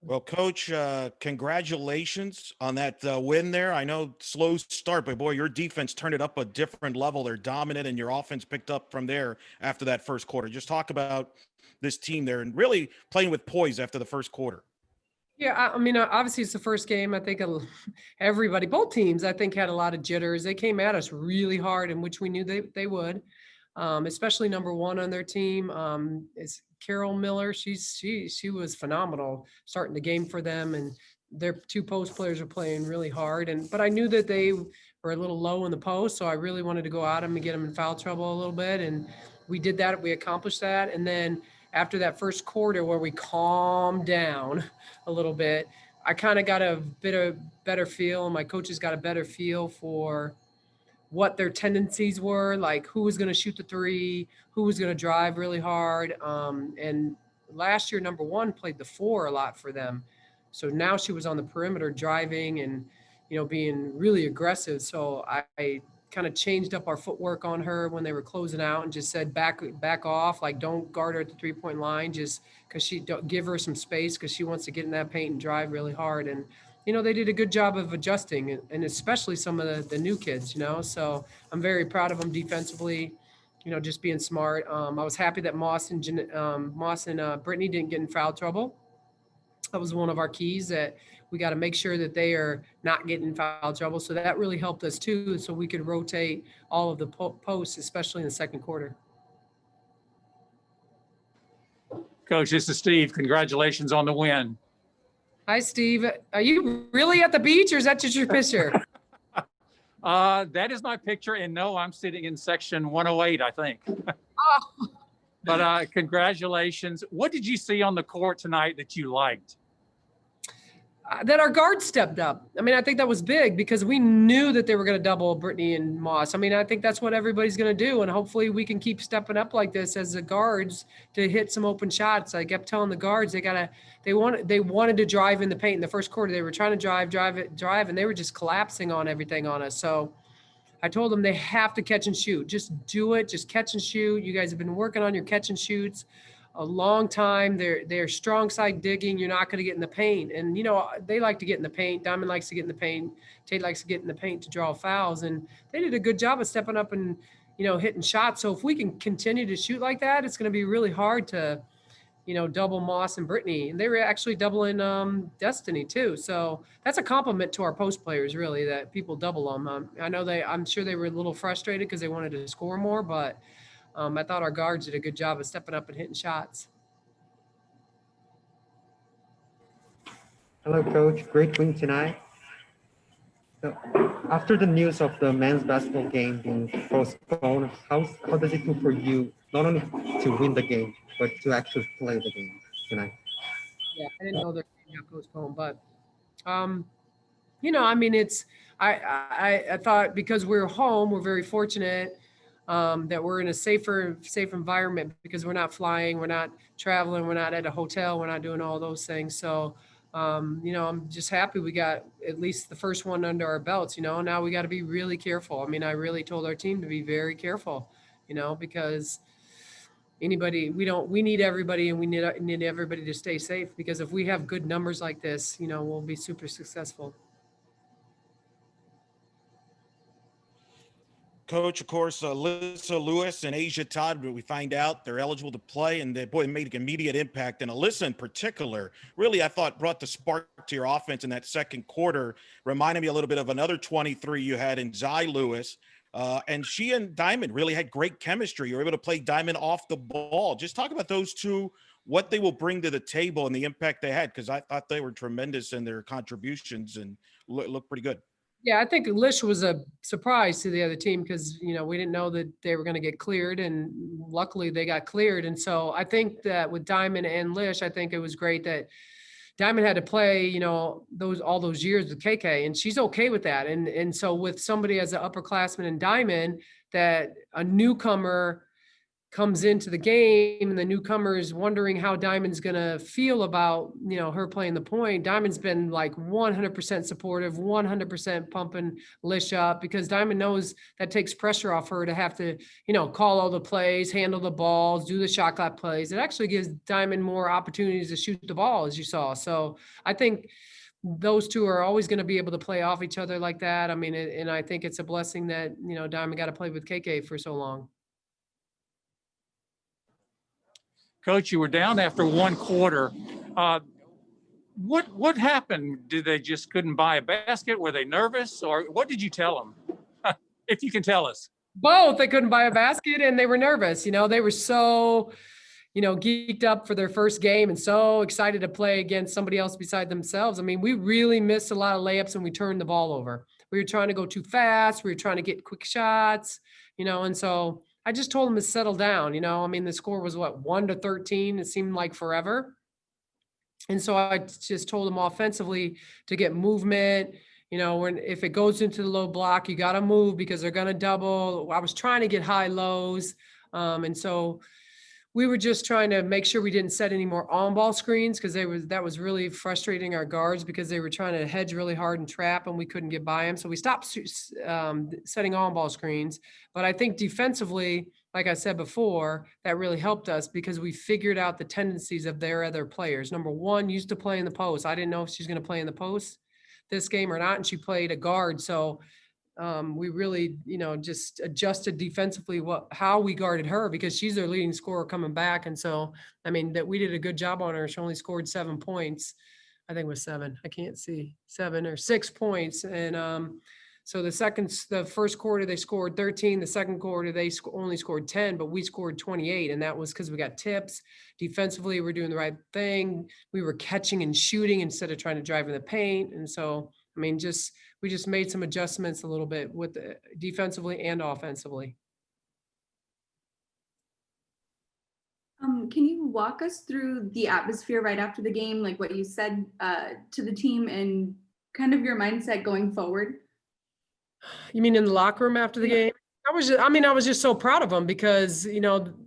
Well, Coach, congratulations on that win there. I know slow start, but boy, your defense turned it up a different level. They're dominant, and your offense picked up from there after that first quarter. Just talk about this team there and really playing with poise after the first quarter. Yeah, I mean, obviously it's the first game. I think everybody, both teams, I think had a lot of jitters. They came at us really hard, in which we knew they would. Especially number one on their team is Carol Miller. She was phenomenal starting the game for them, and their two post players were playing really hard. But I knew that they were a little low in the post, so I really wanted to go at them and get them in foul trouble a little bit, and we did that. We accomplished that, and then after that first quarter where we calmed down a little bit, I kind of got a bit of better feel, and my coaches got a better feel for what their tendencies were, like who was going to shoot the three, who was going to drive really hard. And last year, number one played the four a lot for them. So now she was on the perimeter driving and, being really aggressive. So I kind of changed up our footwork on her when they were closing out and just said, back off, like don't guard her at the 3-point line, just because don't give her some space because she wants to get in that paint and drive really hard. And they did a good job of adjusting, and especially some of the new kids, so I'm very proud of them defensively, just being smart. I was happy that Moss and Brittany didn't get in foul trouble. That was one of our keys, that we got to make sure that they are not getting in foul trouble. So that really helped us too, so we could rotate all of the posts, especially in the second quarter. Coach, this is Steve. Congratulations on the win. Hi, Steve. Are you really at the beach, or is that just your picture? That is my picture, and no, I'm sitting in section 108, I think. Oh. But congratulations. What did you see on the court tonight that you liked? That our guards stepped up. I mean, I think that was big because we knew that they were going to double Brittany and Moss. I mean, I think that's what everybody's going to do. And hopefully we can keep stepping up like this as the guards to hit some open shots. I kept telling the guards they wanted to drive in the paint in the first quarter. They were trying to drive, and they were just collapsing on everything on us. So I told them they have to catch and shoot. Just do it. Just catch and shoot. You guys have been working on your catch and shoots a long time. They're strong side digging. You're not going to get in the paint. And, they like to get in the paint. Diamond likes to get in the paint. Tate likes to get in the paint to draw fouls. And they did a good job of stepping up and, hitting shots. So if we can continue to shoot like that, it's going to be really hard to, double Moss and Brittany. And they were actually doubling Destiny too. So that's a compliment to our post players, really, that people double them. I'm sure they were a little frustrated because they wanted to score more, but I thought our guards did a good job of stepping up and hitting shots. Hello, Coach. Great win tonight. So, after the news of the men's basketball game being postponed, how does it feel for you, not only to win the game, but to actually play the game tonight? Yeah, I didn't know the game got postponed, but I mean, I thought because we're home, we're very fortunate that we're in a safe environment because we're not flying, we're not traveling, we're not at a hotel, we're not doing all those things. So, I'm just happy we got at least the first one under our belts, now we got to be really careful. I mean, I really told our team to be very careful, because we need everybody, and we need everybody to stay safe, because if we have good numbers like this, we'll be super successful. Coach, of course, Alyssa Lewis and Asia Todd, we find out they're eligible to play, and they made an immediate impact. And Alyssa in particular, really, I thought brought the spark to your offense in that second quarter, reminded me a little bit of another 23 you had in Zy Lewis. And she and Diamond really had great chemistry. You were able to play Diamond off the ball. Just talk about those two, what they will bring to the table and the impact they had, because I thought they were tremendous in their contributions and looked pretty good. Yeah, I think Lish was a surprise to the other team because, we didn't know that they were going to get cleared, and luckily they got cleared. And so I think that with Diamond and Lish, I think it was great that Diamond had to play, all those years with KK, and she's okay with that. And so with somebody as an upperclassman in Diamond, that a newcomer comes into the game and the newcomer is wondering how Diamond's going to feel about, her playing the point. Diamond's been like 100% supportive, 100% pumping Lish up, because Diamond knows that takes pressure off her to have to, call all the plays, handle the balls, do the shot clock plays. It actually gives Diamond more opportunities to shoot the ball, as you saw. So I think those two are always going to be able to play off each other like that. I mean, and I think it's a blessing that, Diamond got to play with KK for so long. Coach, you were down after one quarter. What happened? Did they just couldn't buy a basket? Were they nervous, or what did you tell them? If you can tell us. Both. They couldn't buy a basket and they were nervous. They were so, geeked up for their first game and so excited to play against somebody else beside themselves. I mean, we really missed a lot of layups and we turned the ball over. We were trying to go too fast. We were trying to get quick shots, and so I just told them to settle down. I mean, the score was 1-13. It seemed like forever. And so I just told them offensively to get movement. If it goes into the low block, you got to move because they're going to double. I was trying to get high lows. And so we were just trying to make sure we didn't set any more on-ball screens, because that was really frustrating our guards, because they were trying to hedge really hard and trap and we couldn't get by them. So we stopped setting on-ball screens. But I think defensively, like I said before, that really helped us because we figured out the tendencies of their other players. Number one, used to play in the post. I didn't know if she's going to play in the post this game or not, and she played a guard. So we really, just adjusted defensively how we guarded her, because she's their leading scorer coming back. And so, I mean, that we did a good job on her. She only scored 7 points. I think it was 7. I can't see, 7 or 6 points. And so the first quarter they scored 13. The second quarter they only scored 10, but we scored 28, and that was because we got tips. Defensively, we're doing the right thing. We were catching and shooting instead of trying to drive in the paint. And so, I mean, we just made some adjustments a little bit with defensively and offensively. Can you walk us through the atmosphere right after the game, like what you said to the team and kind of your mindset going forward? You mean in the locker room after the game? I was just so proud of them, because,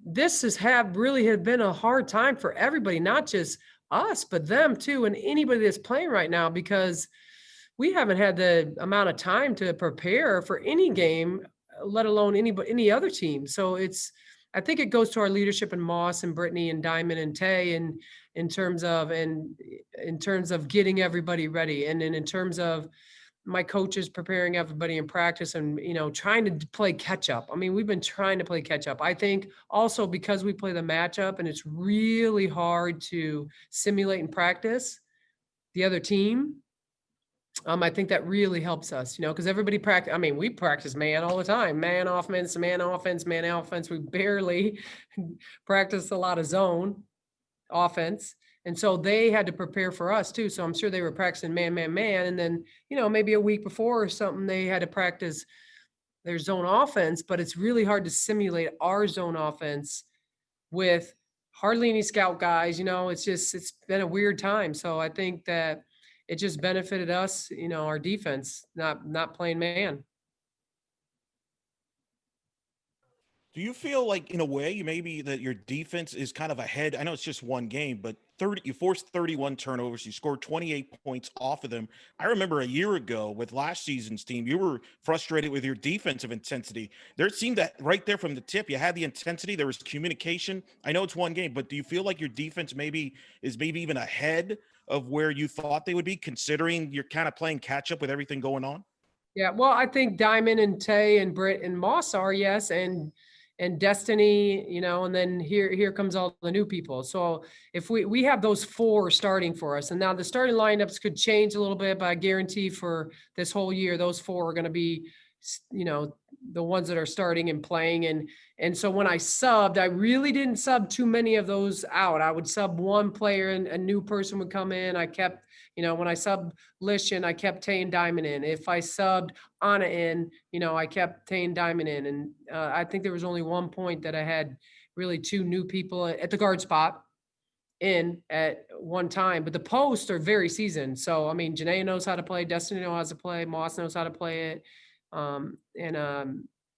this really had been a hard time for everybody, not just us, but them too, and anybody that's playing right now, because we haven't had the amount of time to prepare for any game, let alone any other team. So I think it goes to our leadership in Moss and Brittany and Diamond and Tay, and in terms of getting everybody ready, and then in terms of my coaches preparing everybody in practice and, trying to play catch up. I mean, we've been trying to play catch up. I think also because we play the matchup and it's really hard to simulate and practice the other team. I think that really helps us, because everybody practice. I mean, we practice man all the time, man offense, man offense, man offense. We barely practice a lot of zone offense. And so they had to prepare for us too. So I'm sure they were practicing man. And then, maybe a week before or something, they had to practice their zone offense, but it's really hard to simulate our zone offense with hardly any scout guys. It's been a weird time. So I think that it just benefited us, our defense, not playing man. Do you feel like, in a way, maybe that your defense is kind of ahead? I know it's just one game, but you forced 31 turnovers. You scored 28 points off of them. I remember a year ago with last season's team, you were frustrated with your defensive intensity. There seemed that right there from the tip, you had the intensity. There was communication. I know it's one game, but do you feel like your defense is even ahead of where you thought they would be, considering you're kind of playing catch up with everything going on? Yeah, well, I think Diamond and Tay and Britt and Moss are, yes, and Destiny, and then here comes all the new people. So if we have those 4 starting for us, and now the starting lineups could change a little bit, but I guarantee for this whole year, those 4 are going to be, the ones that are starting and playing. And so when I subbed, I really didn't sub too many of those out. I would sub one player and a new person would come in. I kept, when I subbed Lish in, I kept Tay and Diamond in. If I subbed Anna in, I kept Tay and Diamond in. And I think there was only one point that I had really 2 new people at the guard spot in at one time, but the posts are very seasoned. So, I mean, Janae knows how to play, Destiny knows how to play, Moss knows how to play it. And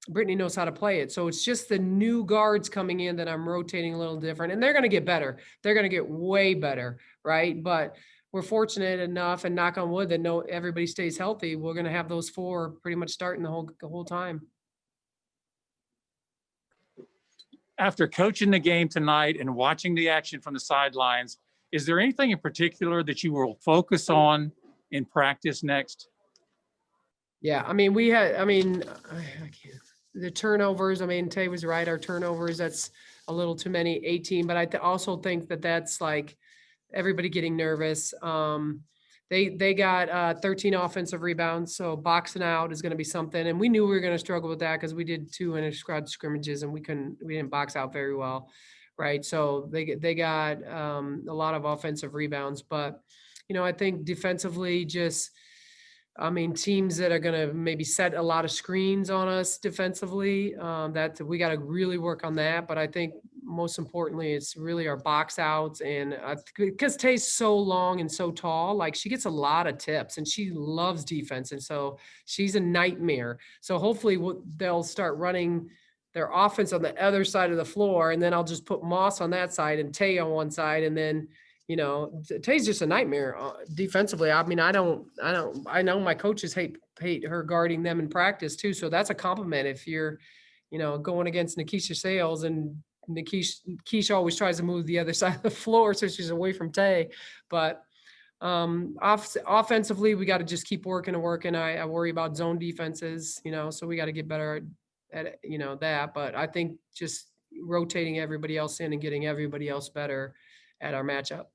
Brittany knows how to play it. So it's just the new guards coming in that I'm rotating a little different, and they're going to get better. They're going to get way better. Right. But we're fortunate enough, and knock on wood, that everybody stays healthy. We're going to have those 4 pretty much starting the whole time. After coaching the game tonight and watching the action from the sidelines, is there anything in particular that you will focus on in practice next? Yeah, I mean, I can't, the turnovers, I mean, Tay was right, our turnovers, that's a little too many, 18, but I also think that that's like everybody getting nervous. They got 13 offensive rebounds, so boxing out is going to be something. And we knew we were going to struggle with that because we did 2 inter-squad scrimmages and we didn't box out very well, right? So they got a lot of offensive rebounds, but I think defensively, teams that are going to maybe set a lot of screens on us defensively, that we got to really work on that. But I think most importantly, it's really our box outs, and because Tay's so long and so tall, like she gets a lot of tips and she loves defense. And so she's a nightmare. So hopefully they'll start running their offense on the other side of the floor. And then I'll just put Moss on that side and Tay on one side. And then, Tay's just a nightmare defensively. I mean, I know my coaches hate her guarding them in practice too. So that's a compliment if you're, going against Nikisha Sales, and Keisha always tries to move the other side of the floor so she's away from Tay. But offensively, we got to just keep working and working. I worry about zone defenses, so we got to get better at that. But I think just rotating everybody else in and getting everybody else better at our matchup.